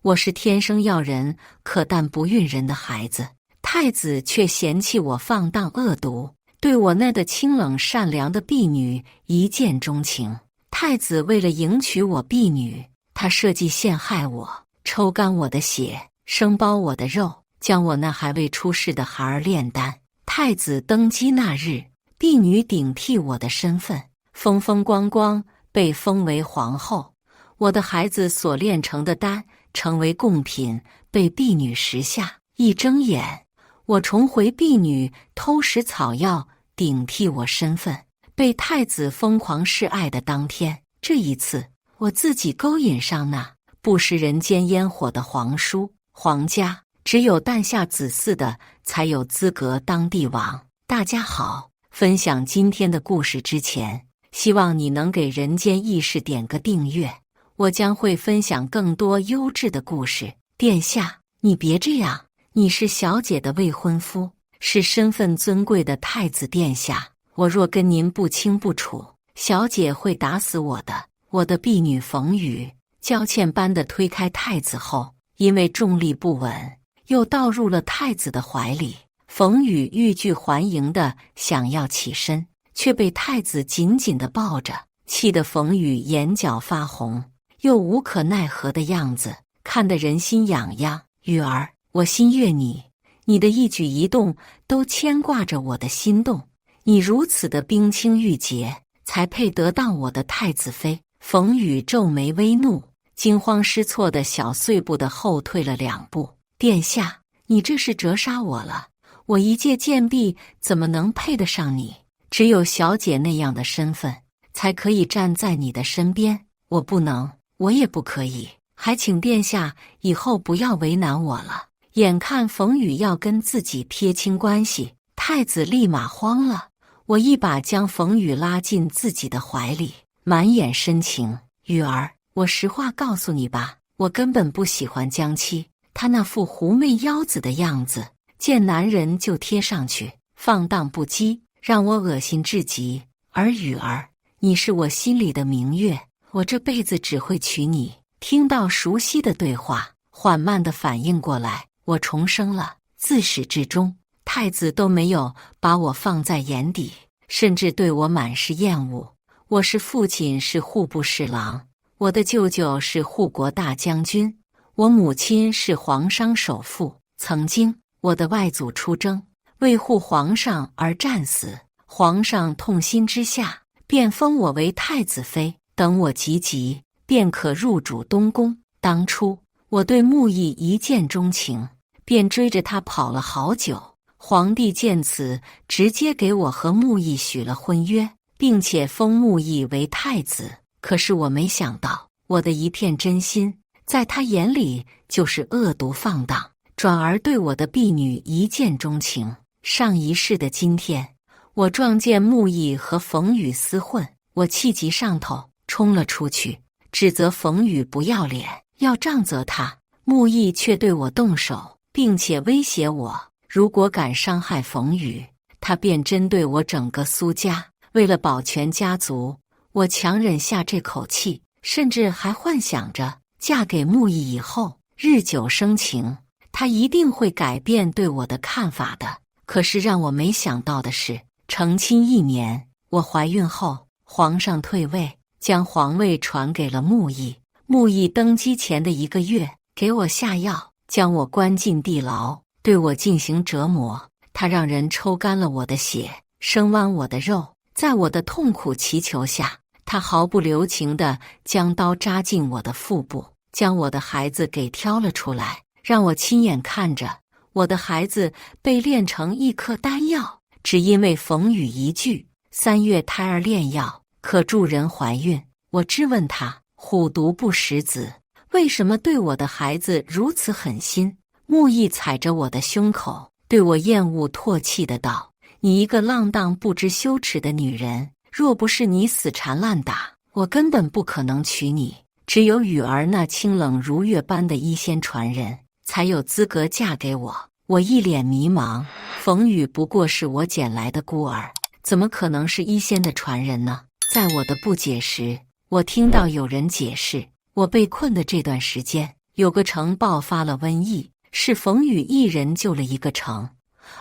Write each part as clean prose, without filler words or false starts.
我是天生要人，可但不孕人的孩子。太子却嫌弃我放荡恶毒，对我那个清冷善良的婢女一见钟情。太子为了迎娶我婢女，他设计陷害我，抽干我的血，生剥我的肉，将我那还未出世的孩儿炼丹。太子登基那日，婢女顶替我的身份，风风光光被封为皇后。我的孩子所炼成的丹成为贡品，被婢女食下。一睁眼，我重回婢女偷食草药，顶替我身份，被太子疯狂示爱的当天。这一次，我自己勾引上那不食人间烟火的皇叔。皇家只有诞下子嗣的才有资格当帝王。大家好，分享今天的故事之前，希望你能给人间轶事点个订阅，我将会分享更多优质的故事。殿下，你别这样，你是小姐的未婚夫，是身份尊贵的太子殿下，我若跟您不清不楚，小姐会打死我的。我的婢女冯宇娇倩般地推开太子后，因为重力不稳，又倒入了太子的怀里。冯宇欲拒还迎地想要起身，却被太子紧紧地抱着，气得冯宇眼角发红，又无可奈何的样子，看得人心痒痒。宇儿，我心悦你，你的一举一动都牵挂着我的心动，你如此的冰清玉洁，才配得当我的太子妃。冯宇皱眉微怒，惊慌失措的小碎步的后退了2步。殿下，你这是折杀我了，我一介贱婢怎么能配得上你？只有小姐那样的身份，才可以站在你的身边。我不能，我也不可以，还请殿下以后不要为难我了。眼看冯宇要跟自己撇清关系，太子立马慌了，我一把将冯宇拉进自己的怀里，满眼深情。宇儿，我实话告诉你吧，我根本不喜欢江妻，她那副狐媚腰子的样子，见男人就贴上去，放荡不羁，让我恶心至极。而宇儿，你是我心里的明月，我这辈子只会娶你。听到熟悉的对话，缓慢地反应过来，我重生了。自始至终，太子都没有把我放在眼底，甚至对我满是厌恶。我是父亲是户部侍郎，我的舅舅是护国大将军，我母亲是皇商首富。曾经，我的外祖出征，为护皇上而战死，皇上痛心之下，便封我为太子妃。等我及笄，便可入主东宫。当初我对穆毅一见钟情，便追着他跑了好久。皇帝见此，直接给我和穆毅许了婚约，并且封穆毅为太子。可是我没想到，我的一片真心，在他眼里就是恶毒放荡，转而对我的婢女一见钟情。上一世的今天，我撞见穆毅和冯宇厮混，我气急上头，冲了出去，指责冯宇不要脸，要杖责他。穆毅却对我动手，并且威胁我，如果敢伤害冯宇，他便针对我整个苏家。为了保全家族，我强忍下这口气，甚至还幻想着嫁给穆毅以后，日久生情，他一定会改变对我的看法的。可是让我没想到的是，成亲1年，我怀孕后，皇上退位，将皇位传给了穆毅。穆毅登基前的1个月，给我下药，将我关进地牢，对我进行折磨。他让人抽干了我的血，生剜我的肉。在我的痛苦祈求下，他毫不留情地将刀扎进我的腹部，将我的孩子给挑了出来，让我亲眼看着我的孩子被炼成1颗丹药。只因为冯宇一句3月胎儿炼药可助人怀孕，我质问他，虎毒不食子，为什么对我的孩子如此狠心？穆毅踩着我的胸口，对我厌恶唾弃的道，你一个浪荡不知羞耻的女人，若不是你死缠烂打，我根本不可能娶你。只有宇儿那清冷如月般的医仙传人，才有资格嫁给我。我一脸迷茫，冯宇不过是我捡来的孤儿，怎么可能是医仙的传人呢？在我的不解时，我听到有人解释，我被困的这段时间，有个城爆发了瘟疫，是冯宇一人救了一个城，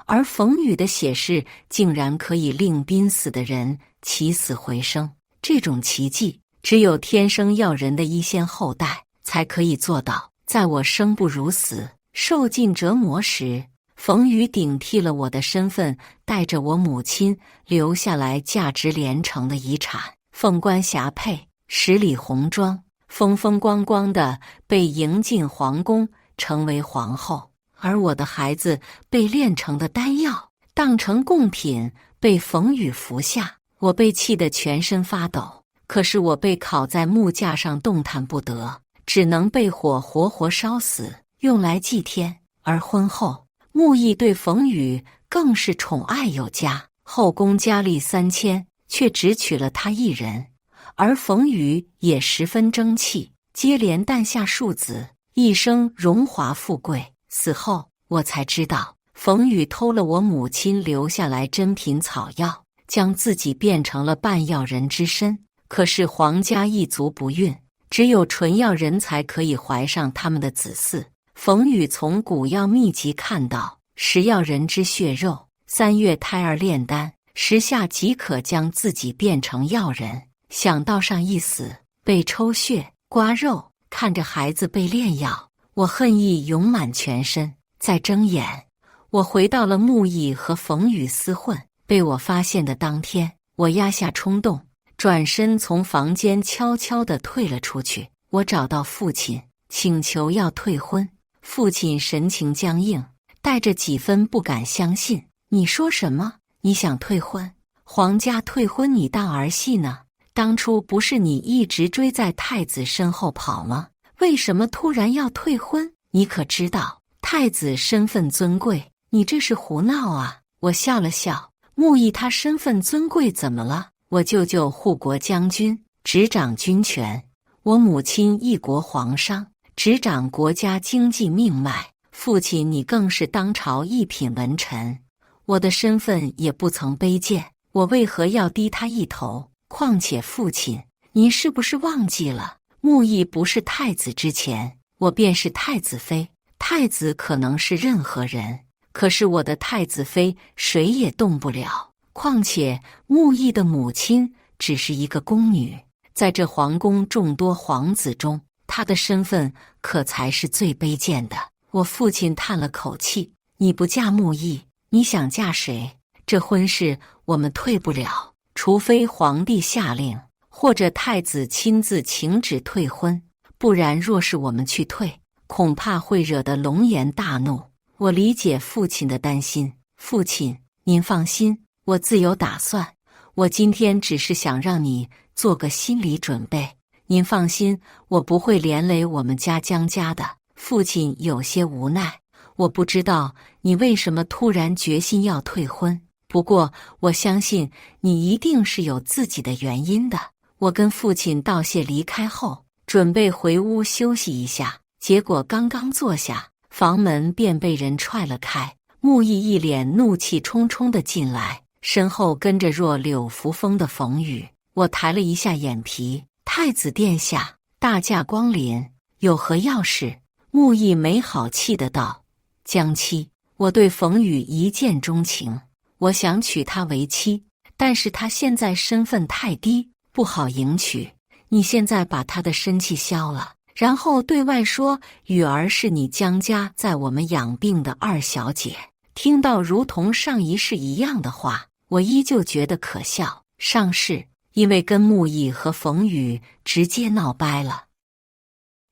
而冯宇的血誓竟然可以令濒死的人起死回生。这种奇迹，只有天生要人的一仙后代才可以做到。在我生不如死、受尽折磨时，冯宇顶替了我的身份，带着我母亲留下来价值连城的遗产，凤冠霞帔，十里红妆，风风光光的被迎进皇宫，成为皇后。而我的孩子被炼成的丹药当成贡品，被冯宇服下。我被气得全身发抖，可是我被烤在木架上动弹不得，只能被火活活烧死，用来祭天。而婚后，穆毅对冯宇更是宠爱有加，后宫佳丽3000，却只娶了他一人。而冯宇也十分争气，接连诞下庶子，一生荣华富贵。死后，我才知道，冯宇偷了我母亲留下来珍品草药，将自己变成了半药人之身。可是皇家一族不孕，只有纯药人才可以怀上他们的子嗣。冯宇从古药秘籍看到，10药人之血肉，3月胎儿炼丹，10下即可将自己变成药人。想到上一死，被抽血、刮肉，看着孩子被炼药，我恨意涌满全身。再睁眼，我回到了穆毅和冯宇厮混。被我发现的当天，我压下冲动，转身从房间悄悄地退了出去。我找到父亲，请求要退婚。父亲神情僵硬，带着几分不敢相信。你说什么？你想退婚？皇家退婚你当儿戏呢？当初不是你一直追在太子身后跑吗？为什么突然要退婚？你可知道太子身份尊贵？你这是胡闹啊！我笑了笑。穆毅他身份尊贵怎么了？我舅舅护国将军，执掌军权；我母亲一国皇商，执掌国家经济命脉。父亲你更是当朝一品文臣，我的身份也不曾卑贱，我为何要低他一头？况且父亲，您是不是忘记了，穆毅不是太子之前，我便是太子妃。太子可能是任何人，可是我的太子妃谁也动不了。况且穆毅的母亲只是一个宫女，在这皇宫众多皇子中，她的身份可才是最卑贱的。我父亲叹了口气，你不嫁穆毅，你想嫁谁？这婚事我们退不了，除非皇帝下令，或者太子亲自请旨退婚，不然若是我们去退，恐怕会惹得龙颜大怒。我理解父亲的担心，父亲，您放心，我自有打算。我今天只是想让你做个心理准备。您放心，我不会连累我们家江家的。父亲有些无奈，我不知道你为什么突然决心要退婚，不过我相信你一定是有自己的原因的。我跟父亲道谢离开后，准备回屋休息一下，结果刚刚坐下，房门便被人踹了开。穆毅一脸怒气冲冲地进来，身后跟着若柳扶风的冯宇。我抬了一下眼皮，太子殿下，大驾光临，有何要事？穆毅没好气地道：江妻，我对冯宇一见钟情，我想娶她为妻，但是她现在身份太低，不好迎娶。你现在把她的身气消了，然后对外说雨儿是你江家在我们养病的二小姐，听到如同上一世一样的话，我依旧觉得可笑。上世因为跟穆毅和冯宇直接闹掰了，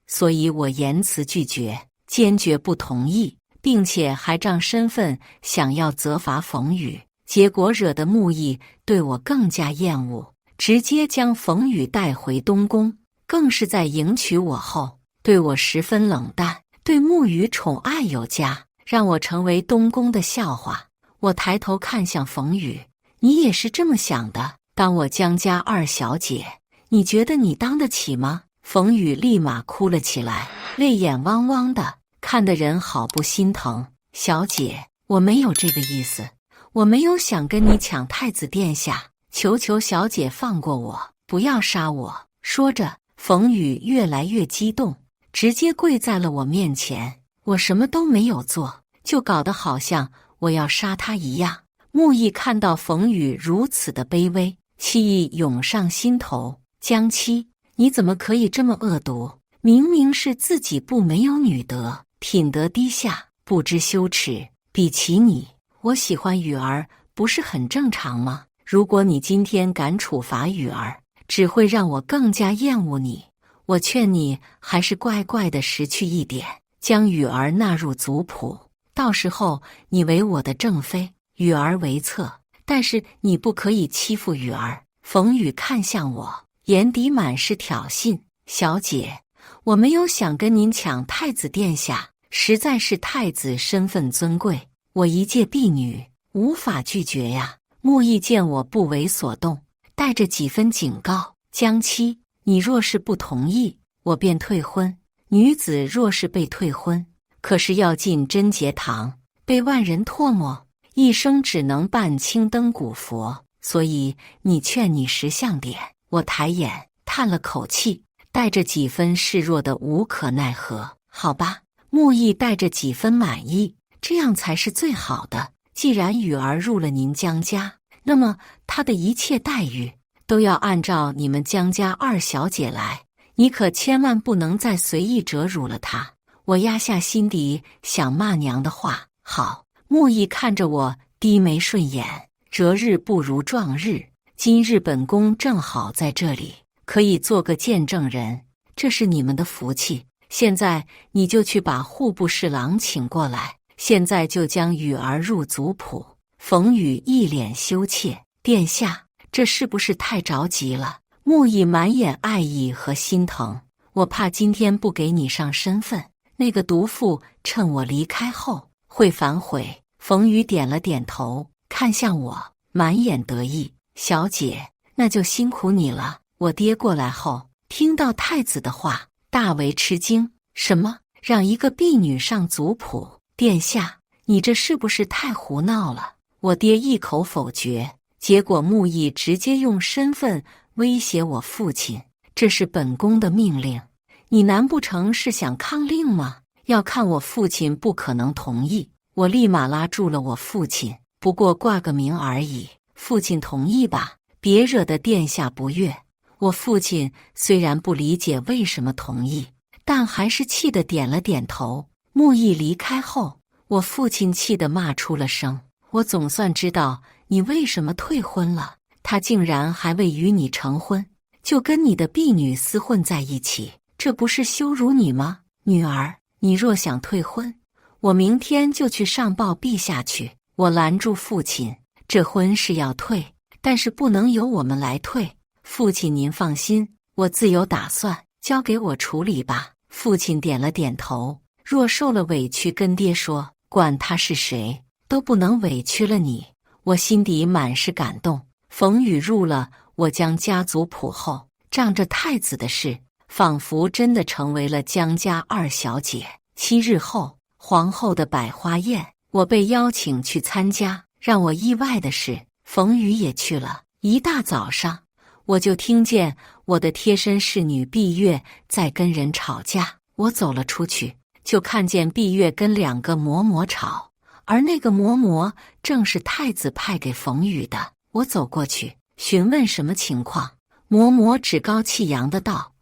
所以我严词拒绝，坚决不同意，并且还仗身份想要责罚冯宇，结果惹得穆毅对我更加厌恶，直接将冯宇带回东宫，更是在迎娶我后对我十分冷淡，对穆宇宠爱有加，让我成为东宫的笑话。我抬头看向冯宇，你也是这么想的？当我江家二小姐，你觉得你当得起吗？冯宇立马哭了起来，泪眼汪汪的，看得人好不心疼。小姐，我没有这个意思，我没有想跟你抢太子殿下，求求小姐放过我，不要杀我。说着，冯宇越来越激动，直接跪在了我面前。我什么都没有做，就搞得好像我要杀他一样。木易看到冯宇如此的卑微，气意涌上心头。江妻，你怎么可以这么恶毒？明明是自己不没有女德，品德低下，不知羞耻。比起你，我喜欢雨儿，不是很正常吗？如果你今天敢处罚雨儿，只会让我更加厌恶你。我劝你还是乖乖的识趣一点，将雨儿纳入族谱，到时候你为我的正妃，雨儿为侧，但是你不可以欺负雨儿。冯宇看向我，眼底满是挑衅。小姐，我没有想跟您抢太子殿下，实在是太子身份尊贵，我一介婢女无法拒绝呀。木易见我不为所动，带着几分警告：江妻，你若是不同意，我便退婚。女子若是被退婚，可是要进贞节堂，被万人唾沫，一生只能伴青灯古佛。所以你劝你识相点。我抬眼叹了口气，带着几分示弱的无可奈何。好吧，木易带着几分满意，这样才是最好的。既然雨儿入了您江家，那么她的一切待遇都要按照你们江家二小姐来，你可千万不能再随意折辱了她。我压下心底想骂娘的话。好。木易看着我低眉顺眼，择日不如撞日，今日本宫正好在这里，可以做个见证人，这是你们的福气。现在你就去把户部侍郎请过来，现在就将雨儿入族谱。冯宇一脸羞怯，殿下，这是不是太着急了？木易满眼爱意和心疼。我怕今天不给你上身份，那个毒妇趁我离开后会反悔。冯宇点了点头，看向我，满眼得意。小姐，那就辛苦你了。我爹过来后，听到太子的话，大为吃惊。什么？让一个婢女上族谱？殿下，你这是不是太胡闹了？我爹一口否决，结果木易直接用身份威胁我父亲，这是本宫的命令，你难不成是想抗令吗？要看我父亲不可能同意。我立马拉住了我父亲，不过挂个名而已，父亲同意吧，别惹得殿下不悦。我父亲虽然不理解为什么同意，但还是气得点了点头。木易离开后，我父亲气得骂出了声，我总算知道你为什么退婚了，他竟然还未与你成婚，就跟你的婢女厮混在一起，这不是羞辱你吗？女儿，你若想退婚，我明天就去上报陛下去。我拦住父亲，这婚是要退，但是不能由我们来退。父亲您放心，我自有打算，交给我处理吧。父亲点了点头，若受了委屈跟爹说，管他是谁，都不能委屈了你。我心底满是感动。冯宇入了我江家族谱后，仗着太子的事，仿佛真的成为了江家二小姐。7日后，皇后的百花宴，我被邀请去参加。让我意外的是，冯宇也去了。一大早上，我就听见我的贴身侍女碧月在跟人吵架。我走了出去，就看见碧月跟2个嬷嬷吵，而那个嬷嬷正是太子派给冯宇的。我走过去询问什么情况，嬷嬷趾高气扬的道：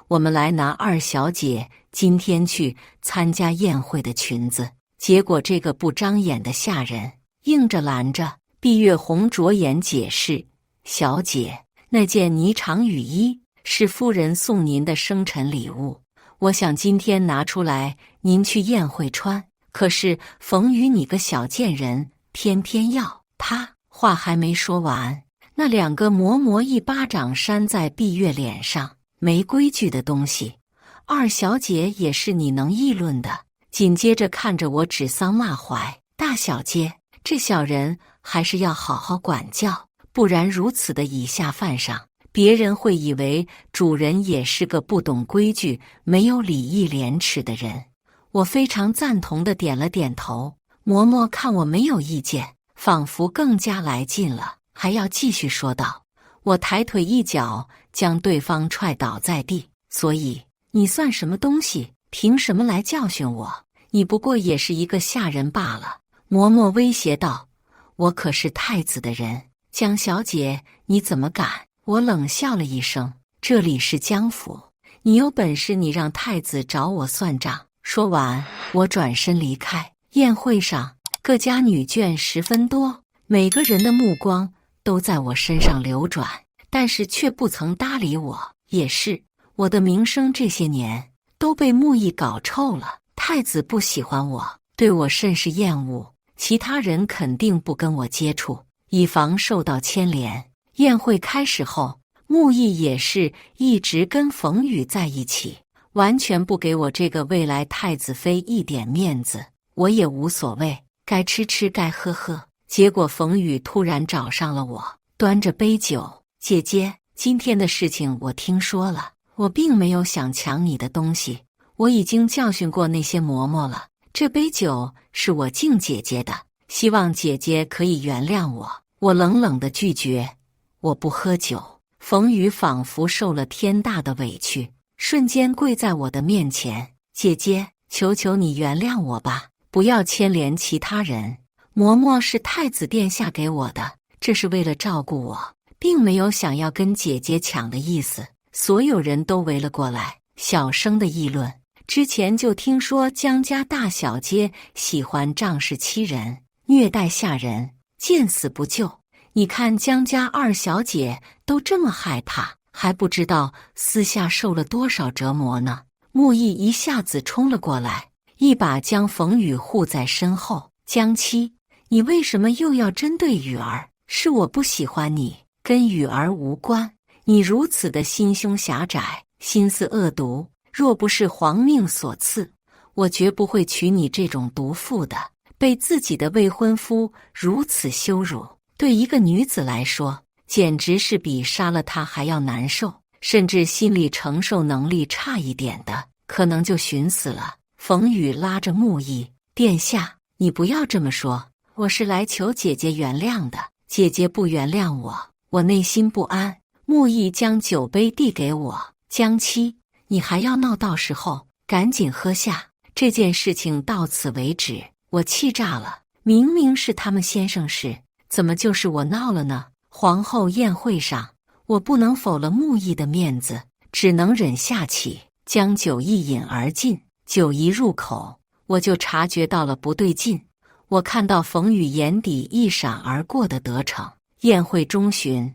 我们来拿二小姐今天去参加宴会的裙子。结果这个不张眼的下人硬着拦着。碧月红着眼解释：小姐，那件霓裳雨衣是夫人送您的生辰礼物，我想今天拿出来您去宴会穿，可是冯宇你个小贱人偏偏要。他话还没说完，那2个嬷嬷一巴掌扇在碧月脸上。没规矩的东西，二小姐也是你能议论的。紧接着看着我指桑骂槐，大小姐，这小人还是要好好管教，不然如此的以下犯上，别人会以为主人也是个不懂规矩、没有礼义廉耻的人。我非常赞同的点了点头。嬷嬷看我没有意见，仿佛更加来劲了，还要继续说道。我抬腿一脚将对方踹倒在地。所以你算什么东西？凭什么来教训我？你不过也是一个下人罢了。嬷嬷威胁道：“我可是太子的人，江小姐，你怎么敢？”我冷笑了一声：“这里是江府，你有本事你让太子找我算账。”说完，我转身离开。宴会上，各家女眷十分多，每个人的目光都在我身上流转，但是却不曾搭理我。也是，我的名声这些年都被木易搞臭了。太子不喜欢我，对我甚是厌恶，其他人肯定不跟我接触，以防受到牵连。宴会开始后，木易也是一直跟冯宇在一起，完全不给我这个未来太子妃一点面子。我也无所谓，该吃吃该喝喝。结果冯宇突然找上了我，端着杯酒：“姐姐，今天的事情我听说了，我并没有想抢你的东西，我已经教训过那些嬷嬷了。这杯酒是我敬姐姐的，希望姐姐可以原谅我。”我冷冷地拒绝：“我不喝酒。”冯宇仿佛受了天大的委屈，瞬间跪在我的面前：“姐姐，求求你原谅我吧，不要牵连其他人。嬷嬷是太子殿下给我的，这是为了照顾我，并没有想要跟姐姐抢的意思。”所有人都围了过来，小声的议论：“之前就听说江家大小姐喜欢仗势欺人，虐待下人，见死不救。你看江家二小姐都这么害怕，还不知道私下受了多少折磨呢。”木易一下子冲了过来，一把将冯宇护在身后：“江妻，你为什么又要针对雨儿？是我不喜欢你，跟雨儿无关。你如此的心胸狭窄，心思恶毒，若不是皇命所赐，我绝不会娶你这种毒妇的。被自己的未婚夫如此羞辱，对一个女子来说，简直是比杀了她还要难受，甚至心理承受能力差一点的，可能就寻死了。”冯宇拉着木易：“殿下，你不要这么说，我是来求姐姐原谅的。姐姐不原谅我，我内心不安。”木易将酒杯递给我：“江妻，你还要闹，到时候赶紧喝下。这件事情到此为止。”我气炸了，明明是他们先生事，怎么就是我闹了呢？皇后宴会上，我不能否了木易的面子，只能忍下气，将酒一饮而尽。酒一入口，我就察觉到了不对劲。我看到冯宇眼底一闪而过的得逞。宴会中旬，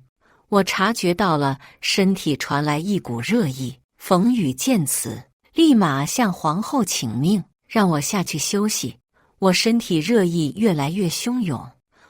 我察觉到了身体传来一股热意。冯宇见此，立马向皇后请命，让我下去休息。我身体热意越来越汹涌，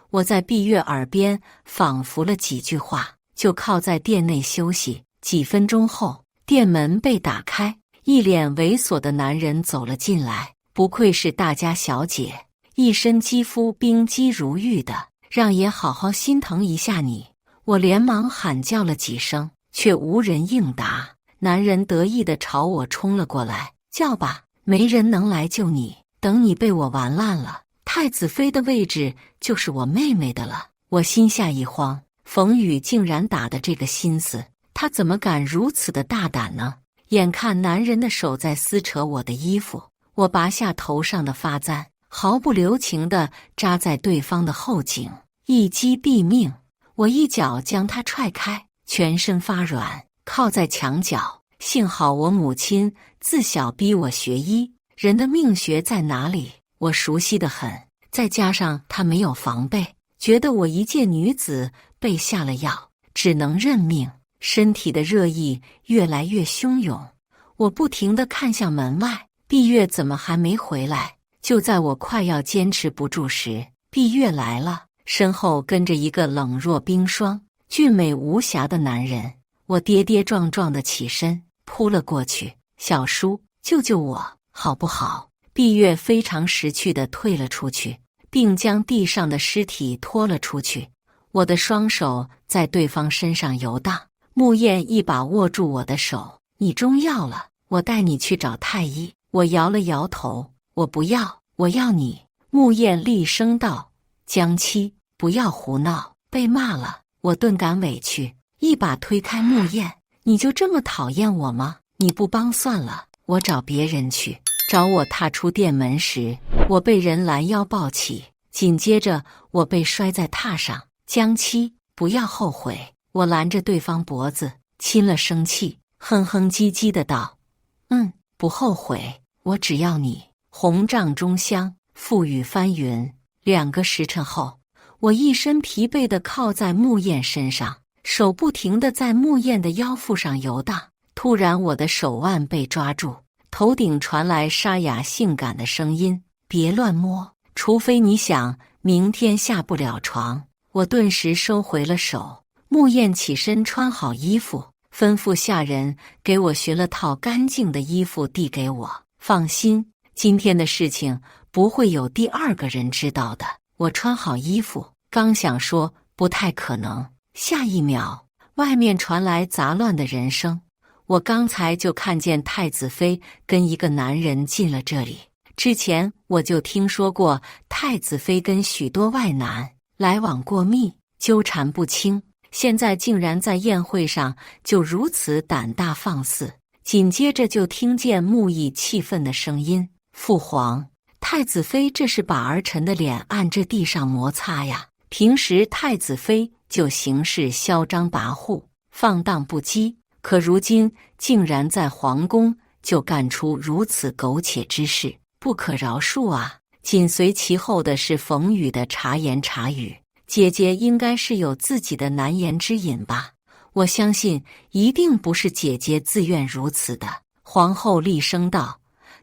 我在碧月耳边仿佛了几句话，就靠在殿内休息。几分钟后，殿门被打开，一脸猥琐的男人走了进来。不愧是大家小姐，一身肌肤冰肌如玉的，让爷好好心疼一下你。我连忙喊叫了几声，却无人应答。男人得意地朝我冲了过来：“叫吧，没人能来救你。等你被我玩烂了，太子妃的位置就是我妹妹的了。”我心下一慌，冯宇竟然打的这个心思，他怎么敢如此的大胆呢？眼看男人的手在撕扯我的衣服，我拔下头上的发簪，毫不留情地扎在对方的后颈，一击毙命。我一脚将他踹开，全身发软，靠在墙角。幸好我母亲自小逼我学医，人的命学在哪里，我熟悉得很。再加上他没有防备，觉得我一介女子被下了药，只能认命。身体的热意越来越汹涌，我不停地看向门外，碧月怎么还没回来？就在我快要坚持不住时，碧月来了，身后跟着一个冷若冰霜、俊美无瑕的男人。我跌跌撞撞地起身，扑了过去：“小叔，救救我，好不好？”碧月非常识趣地退了出去，并将地上的尸体拖了出去。我的双手在对方身上游荡，木燕一把握住我的手：“你中药了，我带你去找太医。”我摇了摇头：“我不要，我要你。”木燕厉声道：“江妻，不要胡闹！”被骂了，我顿感委屈，一把推开木燕：“你就这么讨厌我吗？你不帮算了，我找别人去。”找我踏出殿门时，我被人拦腰抱起，紧接着我被摔在榻上。江七，不要后悔！我拦着对方脖子，亲了生气，哼哼唧唧的道：“不后悔，我只要你。”红帐中香，覆雨翻云。2个时辰后，我一身疲惫地靠在木燕身上，手不停地在木燕的腰腹上游荡。突然，我的手腕被抓住，头顶传来沙哑性感的声音：“别乱摸，除非你想明天下不了床。”我顿时收回了手。木燕起身穿好衣服，吩咐下人给我寻了套干净的衣服递给我。放心，今天的事情不会有第2个人知道的。我穿好衣服，刚想说不太可能，下一秒外面传来杂乱的人声。我刚才就看见太子妃跟一个男人进了这里。之前我就听说过太子妃跟许多外男来往过密，纠缠不清，现在竟然在宴会上就如此胆大放肆。紧接着就听见木易气愤的声音：“父皇，太子妃这是把儿臣的脸按着地上摩擦呀！平时太子妃就行事嚣张跋扈，放荡不羁，可如今竟然在皇宫就干出如此苟且之事，不可饶恕啊！”紧随其后的是冯宇的茶言茶语：“姐姐应该是有自己的难言之隐吧？我相信一定不是姐姐自愿如此的。”皇后厉声道：“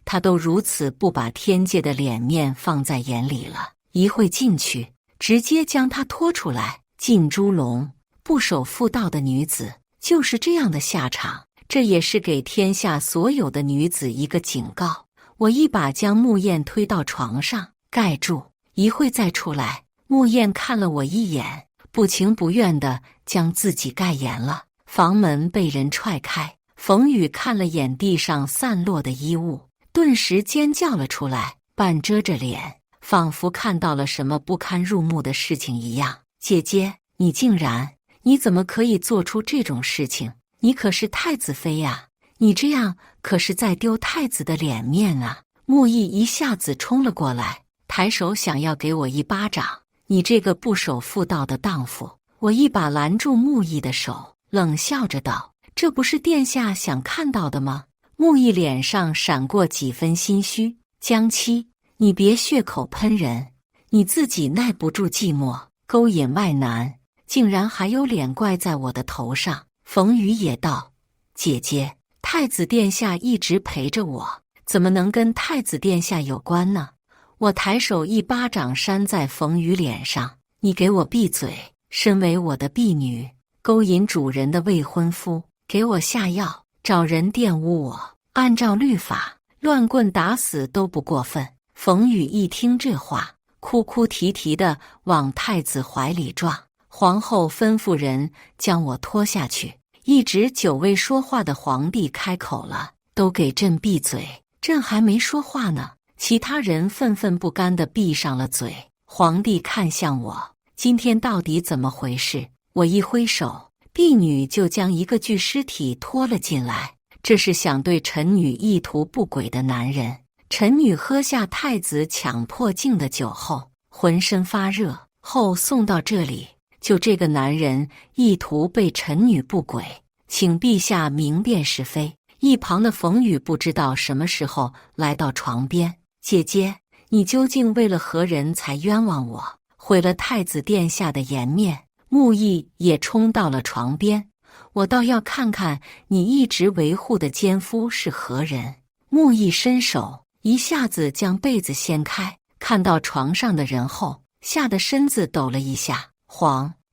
她都如此不把天界的脸面放在眼里了，一会进去，直接将她拖出来进猪笼。不守妇道的女子就是这样的下场，这也是给天下所有的女子一个警告。”我一把将木燕推到床上，盖住，一会再出来。木燕看了我一眼，不情不愿地将自己盖严了。房门被人踹开，冯宇看了眼地上散落的衣物，顿时尖叫了出来，半遮着脸，仿佛看到了什么不堪入目的事情一样。“姐姐，你怎么可以做出这种事情？你可是太子妃呀！你这样可是在丢太子的脸面啊！”木易一下子冲了过来，抬手想要给我一巴掌。“你这个不守妇道的荡妇！”我一把拦住木易的手，冷笑着道：“这不是殿下想看到的吗？”木易脸上闪过几分心虚：“江七，你别血口喷人，你自己耐不住寂寞，勾引外男，竟然还有脸怪在我的头上。”冯宇也道：“姐姐，太子殿下一直陪着我，怎么能跟太子殿下有关呢？”我抬手一巴掌扇在冯宇脸上：“你给我闭嘴！身为我的婢女，勾引主人的未婚夫，给我下药，找人玷污我，按照律法，乱棍打死都不过分。”冯宇一听这话，哭哭啼啼地往太子怀里撞。皇后吩咐人将我拖下去。一直久未说话的皇帝开口了：“都给朕闭嘴！朕还没说话呢。”其他人愤愤不甘地闭上了嘴。皇帝看向我：“今天到底怎么回事？”我一挥手，婢女就将一个具尸体拖了进来。这是想对臣女意图不轨的男人。臣女喝下太子强迫敬的酒后，浑身发热，后送到这里。就这个男人意图被臣女不轨，请陛下明辨是非。一旁的冯宇不知道什么时候来到床边：“姐姐，你究竟为了何人才冤枉我，毁了太子殿下的颜面？”木易也冲到了床边：“我倒要看看你一直维护的奸夫是何人。”木易伸手一下子将被子掀开，看到床上的人后，吓得身子抖了一下：“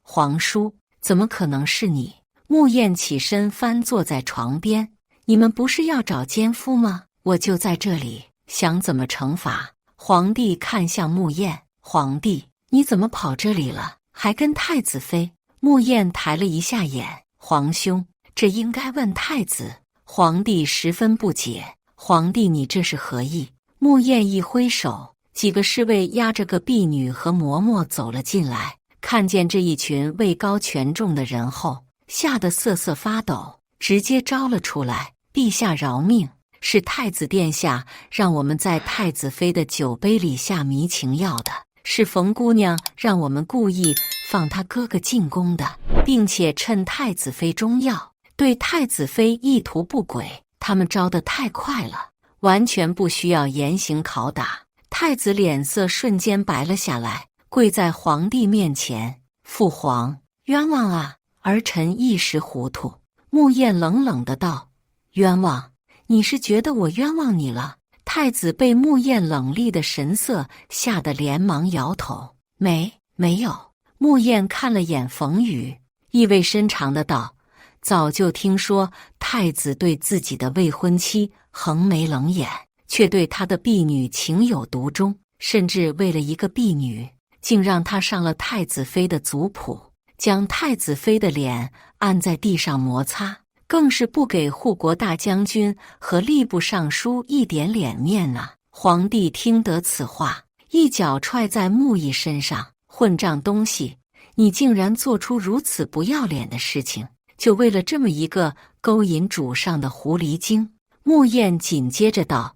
皇叔，怎么可能是你？”木燕起身翻坐在床边：“你们不是要找奸夫吗？我就在这里，想怎么惩罚？”皇帝看向木燕：“皇帝，你怎么跑这里了？还跟太子妃？”木燕抬了一下眼：“皇兄，这应该问太子。”皇帝十分不解：“皇帝，你这是何意？”木燕一挥手，几个侍卫押着个婢女和嬷嬷走了进来。看见这一群位高权重的人后，吓得瑟瑟发抖，直接招了出来：“陛下饶命！是太子殿下让我们在太子妃的酒杯里下迷情药的，是冯姑娘让我们故意放她哥哥进宫的，并且趁太子妃中药，对太子妃意图不轨。他们招得太快了，完全不需要严刑拷打。太子脸色瞬间白了下来，跪在皇帝面前：“父皇，冤枉啊！”儿臣一时糊涂。穆燕冷冷的道：“冤枉？你是觉得我冤枉你了？”太子被穆燕冷厉的神色吓得连忙摇头：“没有。”穆燕看了眼冯宇，意味深长的道：“早就听说太子对自己的未婚妻横眉冷眼，却对他的婢女情有独钟，甚至为了一个婢女，竟让他上了太子妃的族谱，将太子妃的脸按在地上摩擦，更是不给护国大将军和吏部尚书一点脸面呐。”皇帝听得此话，一脚踹在穆毅身上：“混账东西，你竟然做出如此不要脸的事情，就为了这么一个勾引主上的狐狸精！”穆燕紧接着道：“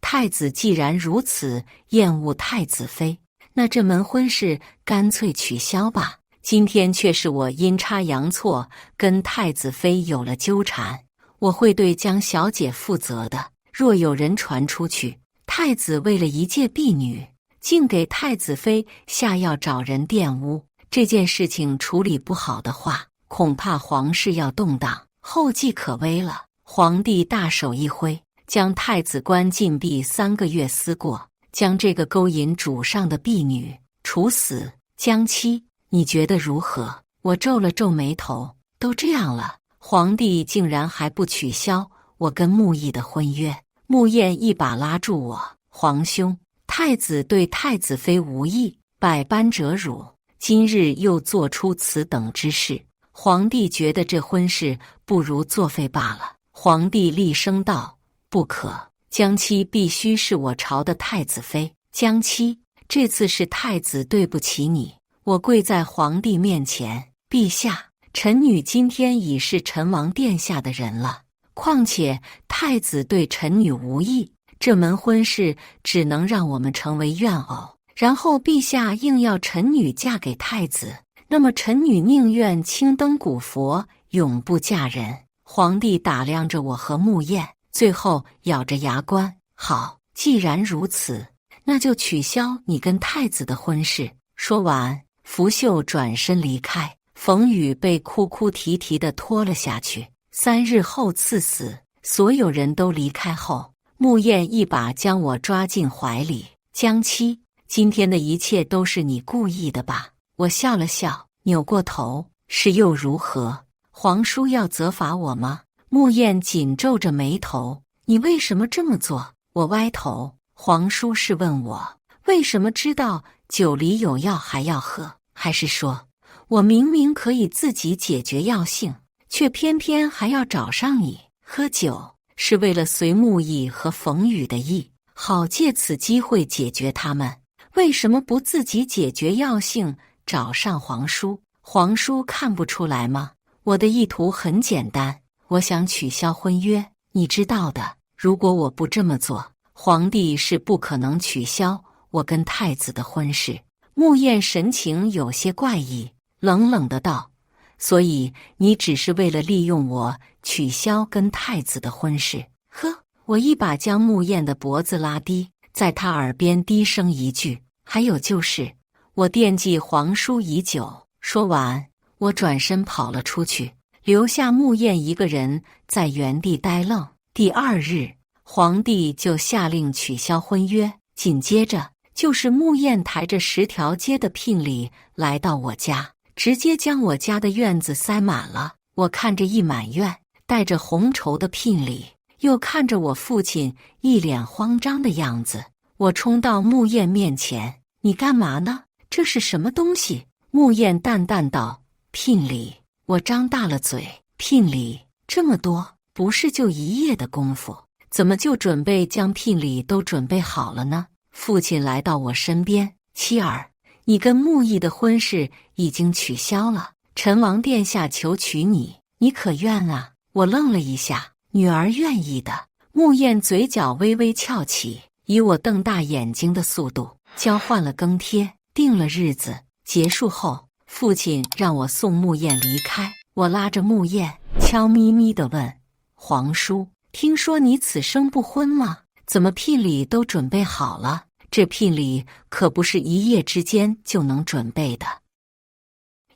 太子既然如此厌恶太子妃，那这门婚事干脆取消吧。今天却是我阴差阳错跟太子妃有了纠缠，我会对江小姐负责的。若有人传出去，太子为了一介婢女，竟给太子妃下药找人玷污，这件事情处理不好的话，恐怕皇室要动荡，后继可危了。”皇帝大手一挥，将太子关禁闭3个月思过，将这个勾引主上的婢女处死。江妻，你觉得如何？我皱了皱眉头，都这样了，皇帝竟然还不取消我跟穆毅的婚约。穆燕一把拉住我：“皇兄，太子对太子妃无意，百般折辱，今日又做出此等之事，皇帝觉得这婚事不如作废罢了。”皇帝厉声道：“不可！江妻必须是我朝的太子妃。江妻，这次是太子对不起你。”我跪在皇帝面前：“陛下，臣女今天已是臣王殿下的人了，况且太子对臣女无意，这门婚事只能让我们成为怨偶。然后陛下硬要臣女嫁给太子，那么臣女宁愿青灯古佛，永不嫁人。”皇帝打量着我和穆燕，最后咬着牙关：“好，既然如此，那就取消你跟太子的婚事。”说完，拂袖转身离开。冯宇被哭哭啼啼地拖了下去。3日后赐死。所有人都离开后，穆燕一把将我抓进怀里：“江妻，今天的一切都是你故意的吧？”我笑了笑，扭过头：“是又如何？皇叔要责罚我吗？”穆燕紧皱着眉头：“你为什么这么做？”我歪头：“皇叔是问我为什么知道酒里有药还要喝，还是说我明明可以自己解决药性，却偏偏还要找上你？喝酒是为了随穆毅和冯宇的意，好借此机会解决他们，为什么不自己解决药性，找上皇叔？皇叔看不出来吗？我的意图很简单，我想取消婚约，你知道的。如果我不这么做，皇帝是不可能取消我跟太子的婚事。”穆燕神情有些怪异，冷冷的道：“所以你只是为了利用我取消跟太子的婚事？”呵，我一把将穆燕的脖子拉低，在她耳边低声一句：“还有就是，我惦记皇叔已久。”说完，我转身跑了出去，留下穆燕一个人在原地呆愣。第2日，皇帝就下令取消婚约，紧接着就是穆燕抬着10条街的聘礼来到我家，直接将我家的院子塞满了。我看着溢满院带着红绸的聘礼，又看着我父亲一脸慌张的样子，我冲到穆燕面前：“你干嘛呢？这是什么东西？”穆燕淡淡道：“聘礼。”我张大了嘴：“聘礼这么多，不是就1夜的功夫，怎么就准备将聘礼都准备好了呢？”父亲来到我身边：“妻儿，你跟穆毅的婚事已经取消了，臣王殿下求娶你，你可愿啊？”我愣了一下：“女儿愿意的。”穆燕嘴角微微翘起，以我瞪大眼睛的速度交换了更帖，定了日子。结束后，父亲让我送穆燕离开。我拉着穆燕，悄咪咪地问：“皇叔，听说你此生不婚吗？怎么聘礼都准备好了？这聘礼可不是一夜之间就能准备的，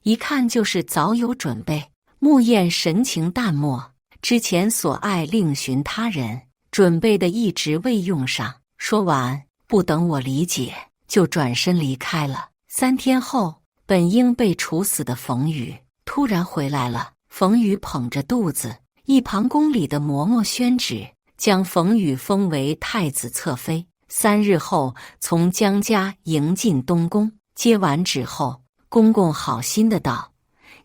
一看就是早有准备。”穆燕神情淡漠，之前所爱另寻他人，准备的一直未用上。说完，不等我理解，就转身离开了。3天后，本应被处死的冯宇突然回来了。冯宇捧着肚子，一旁宫里的嬷嬷宣旨，将冯宇封为太子侧妃。3日后，从江家迎进东宫。接完旨后，公公好心的道：“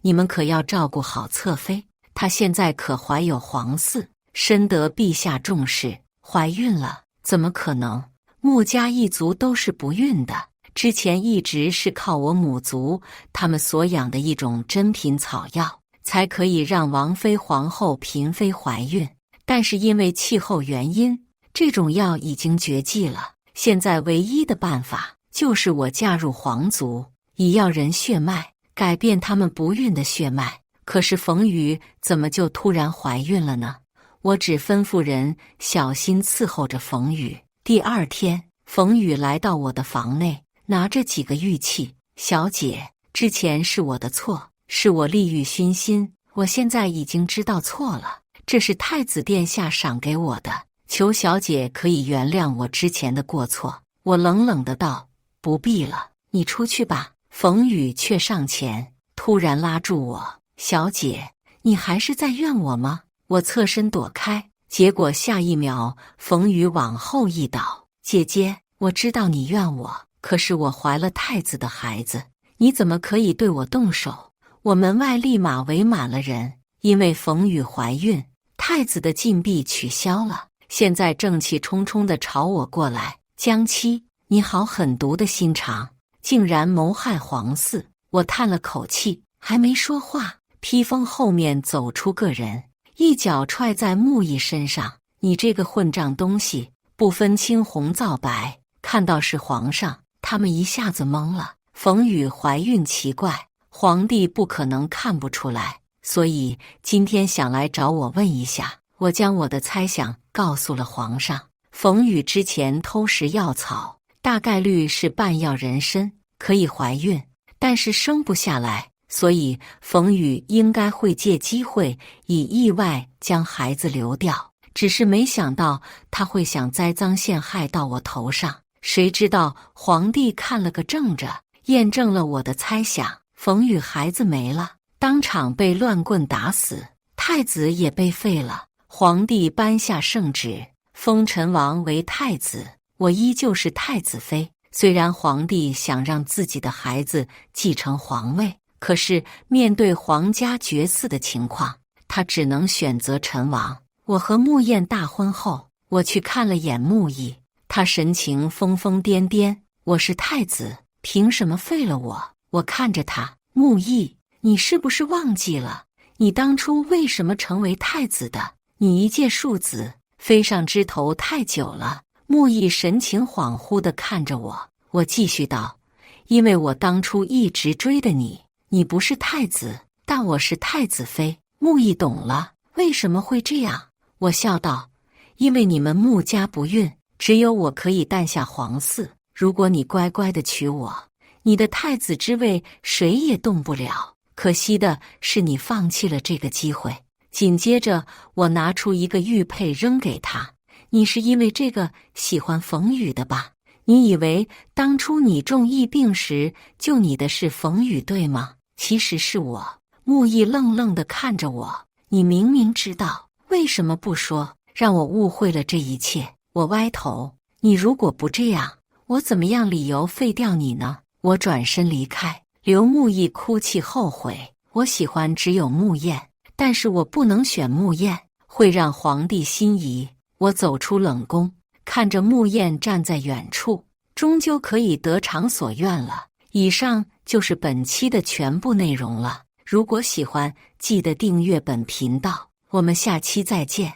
你们可要照顾好侧妃，她现在可怀有皇嗣，深得陛下重视。怀孕了？怎么可能？穆家一族都是不孕的。之前一直是靠我母族他们所养的一种珍品草药，才可以让王妃、皇后、嫔妃怀孕。但是因为气候原因，这种药已经绝迹了。现在唯一的办法就是我嫁入皇族，以要人血脉改变他们不孕的血脉。可是冯宇怎么就突然怀孕了呢？我只吩咐人小心伺候着冯宇。第2天，冯宇来到我的房内，拿着几个玉器。小姐，之前是我的错，是我利欲熏心，我现在已经知道错了，这是太子殿下赏给我的，求小姐可以原谅我之前的过错。我冷冷的道：“不必了，你出去吧。”冯宇却上前，突然拉住我：“小姐，你还是在怨我吗？”我侧身躲开，结果下一秒，冯宇往后一倒：“姐姐，我知道你怨我，可是我怀了太子的孩子，你怎么可以对我动手？”我门外立马围满了人，因为冯宇怀孕，太子的禁闭取消了，现在正气冲冲地朝我过来。江妻，你好狠毒的心肠，竟然谋害皇嗣！我叹了口气，还没说话，披风后面走出个人，一脚踹在穆义身上：“你这个混账东西，不分青红皂白！”看到是皇上，他们一下子懵了。冯宇怀孕奇怪，皇帝不可能看不出来，所以今天想来找我问一下。我将我的猜想告诉了皇上。冯宇之前偷食药草，大概率是半药人参，可以怀孕，但是生不下来，所以冯宇应该会借机会以意外将孩子流掉。只是没想到他会想栽赃陷害到我头上。谁知道皇帝看了个正着，验证了我的猜想。冯宇孩子没了，当场被乱棍打死，太子也被废了。皇帝颁下圣旨，封陈王为太子，我依旧是太子妃。虽然皇帝想让自己的孩子继承皇位，可是面对皇家绝嗣的情况，他只能选择陈王。我和穆燕大婚后，我去看了眼穆义，他神情疯疯癫癫：“我是太子，凭什么废了我？”我看着他：“穆义，你是不是忘记了你当初为什么成为太子的？你一介庶子，飞上枝头太久了。”穆义神情恍惚地看着我，我继续道：“因为我当初一直追的你，你不是太子，但我是太子妃。”穆义懂了，为什么会这样？我笑道：“因为你们穆家不孕，只有我可以诞下皇嗣。如果你乖乖地娶我，你的太子之位谁也动不了。可惜的是你放弃了这个机会。”紧接着，我拿出一个玉佩扔给他：“你是因为这个喜欢冯宇的吧？你以为当初你中疫病时救你的是冯宇对吗？其实是我。”穆义愣愣地看着我：“你明明知道，为什么不说，让我误会了这一切？”我歪头：“你如果不这样，我怎么样理由废掉你呢？”我转身离开，留穆义哭泣后悔。我喜欢只有穆燕，但是我不能选穆燕，会让皇帝心仪。我走出冷宫，看着穆燕站在远处，终究可以得偿所愿了。以上就是本期的全部内容了。如果喜欢，记得订阅本频道，我们下期再见。